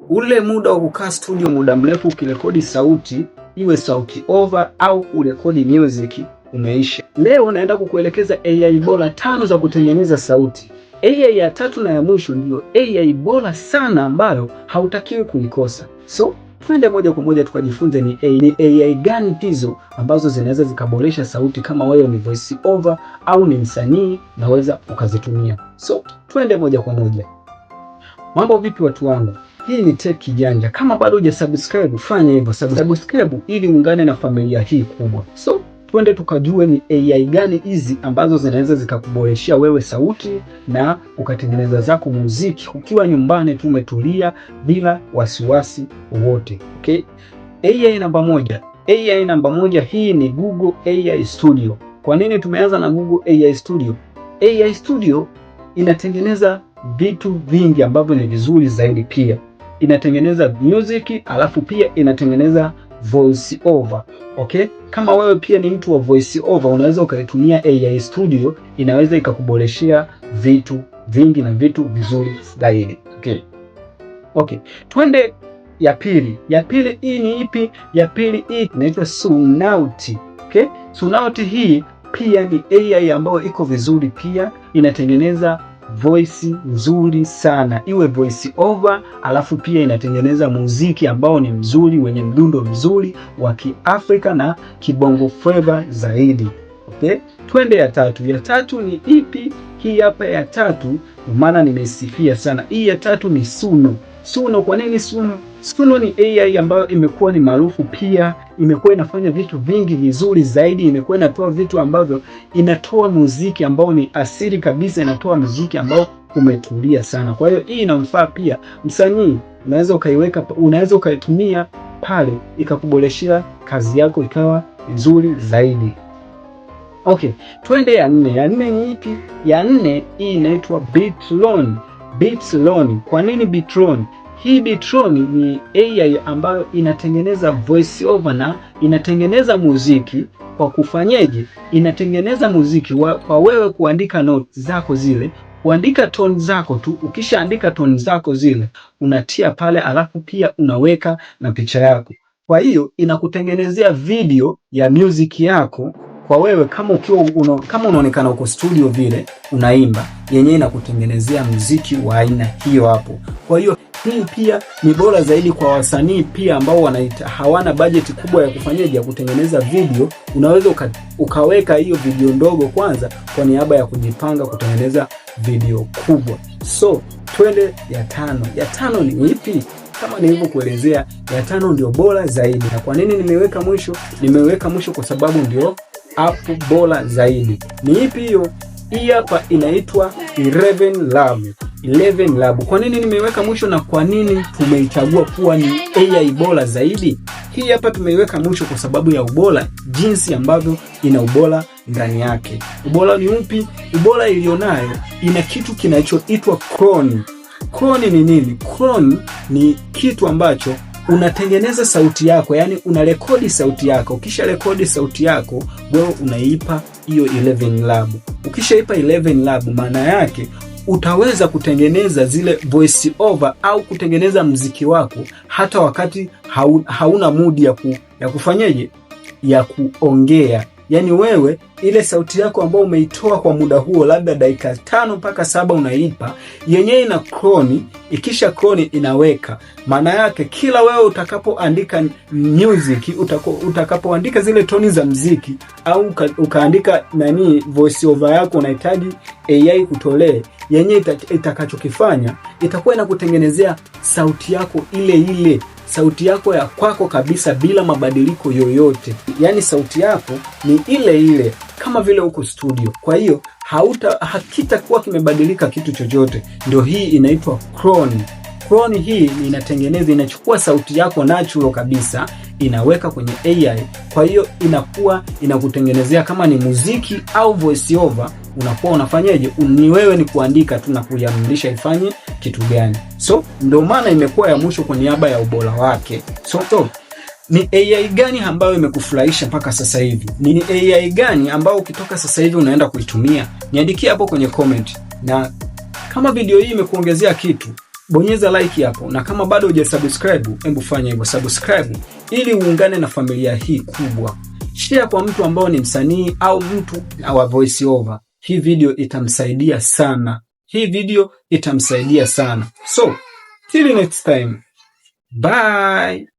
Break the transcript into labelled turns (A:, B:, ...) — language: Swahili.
A: ule muda wa kukaa studio muda mrefu ukirekodi sauti, iwe sauti over au urekodi music, umeisha. Leo naenda kukuelekeza AI bora 5 za kutengeneza sauti. AI ya 3 na ya mwisho ndio AI bora sana ambayo hautakiwi kuikosa. So twende moja kwa moja tukajifunze ni AI gani hizo ambazo zinaweza zikaboresha sauti. Kama wewe ni voice over au ni msanii, naweza ukazitumia. So twende moja kwa moja. Mambo vipi watu wangu? Hii ni Tech Kijanja. Kama bado hujasubscribe, fanya hivyo, subscribe ili uungane na familia hii kubwa. So twende tukajue ni AI gani hizi ambazo zinaweza zikakuboreshia wewe sauti na ukatengeneza zako muziki ukiwa nyumbani tu umetulia bila wasiwasi wote. Okay? AI namba moja hii ni Google AI Studio. Kwa nini tumeanza na Google AI Studio? AI Studio inatengeneza vitu vingi ambavyo ni vizuri zaidi, pia inatengeneza music, alafu pia inatengeneza voice over. Okay? Kama wewe pia ni mtu wa voice over, unaweza ukaitumia AI Studio, inaweza ikakuboreshea vitu vingi na vitu vizuri zaidi. Okay. Twende ya pili. Ya pili hii ni ipi? Ya pili hii inaitwa Sonout. Okay? Sonout hii pia ni AI ambayo iko vizuri, pia inatengeneza voice nzuri sana, iwe voice over, alafu pia inatengeneza muziki ambao ni mzuri wenye mdundo mzuri wa Kiafrika na kibongo flava zaidi. Okay? Twende ya tatu. Ya tatu ni ipi? Hii hapa ya tatu, maana nimeisifia sana. Hii ya tatu ni Suno. Suno, kwa nini Suno? Suno ni AI ambayo imekuwa ni maarufu, pia imekuwa inafanya vitu vingi vizuri zaidi, imekuwa inatoa vitu ambavyo inatoa muziki ambao ni asili kabisa, inatoa muziki ambao umetulia sana. Kwa hiyo hii inamfaa pia msanii, unaweza ukaitumia pale ikakuboreshia kazi yako ikawa nzuri zaidi. Okay, twende ya nne. Ya nne ni ipi? Ya nne hii inaitwa Beatlon. Beatlon. Kwa nini Beatlon? Hii Beatlon ni AI ambayo inatengeneza voice over na inatengeneza muziki kwa kufanyeje? Inatengeneza muziki kwa wewe kuandika notes zako zile, kuandika tone zako tu. Ukishaandika tone zako zile, unatia pale, alafu pia unaweka na picha yako. Kwa hiyo inakutengenezea video ya music yako kwa wewe, kama unaonekana uko studio vile unaimba, yenyewe inakutengenezea muziki wa aina hiyo hapo. Kwa hiyo hii pia ni bora zaidi kwa wasanii pia ambao hawana budget kubwa ya kufanyaje, ya kutengeneza video. Unaweza ukaweka hiyo video ndogo kwanza kwa niaba ya kujipanga kutengeneza video kubwa. So twende ya tano. Ya tano ni ipi? Kama nilivyokuelezea, ya tano ndio bora zaidi. Na kwa nini nimeweka mwisho? Nimeweka mwisho kwa sababu ndio app bora zaidi. Ni ipi hiyo? Hii hapa inaitwa 11 Lab. Kwa nini nimeiweka mwisho na kwa nini tumeichagua kuwa ni AI bora zaidi? Hii hapa tumeiweka mwisho kwa sababu ya ubora, jinsi ambavyo ina ubora ndani yake. Ubora ni upi? Ubora ilionayo, ina kitu kinachoitwa clone. Clone ni nini? Clone ni kitu ambacho unatengeneza sauti yako, yani unarekodi sauti yako. Ukisha rekodi sauti yako, wewe unaipa hiyo 11 Lab. Ukishaipa 11 Lab, maana yake utaweza kutengeneza zile voice over au kutengeneza muziki wako hata wakati hauna mood ya kufanyaje, ya kuongea. Yani wewe ile sauti yako ambayo umeitoa kwa muda huo, labda dakika 5 mpaka 7, unaipa yenyewe ina clone. Ikisha clone inaweka, maana yake kila wewe utakapoandika music, utakapoandika zile toni za muziki au ukaandika voice over yako, unahitaji AI kutolee, yenyewe itakachokifanya itakuwa inakutengenezea sauti yako ile sauti yako ya kwako kabisa bila mabadiliko yoyote. Yani sauti yako ni ile kama vile uko studio. Kwa hiyo hakitakuwa kimebadilika kitu chochote. Ndio hii inaitwa clone. Clone hii inachukua sauti yako natural kabisa, inaweka kwenye AI. Kwa hiyo inakutengenezea kama ni muziki au voice over, unakuwa unafanyaje? Ni wewe ni kuandika tu na kuiamrisha ifanye kitu gani. So ndio maana imekuwa ya mwisho kwa niaba ya ubora wake. So ni AI gani ambayo imekufurahisha mpaka sasa hivi? Ni AI gani ambayo ukitoka sasa hivi unaenda kuitumia? Niandikie hapo kwenye comment. Na kama video hii imekuongezea kitu, bonyeza like hapo, na kama bado hujasubscribe, hebu fanya hivyo, subscribe ili uungane na familia hii kubwa. Share kwa mtu ambao ni msanii au mtu wa voice over. Hii video itamsaidia sana. So, till next time. Bye.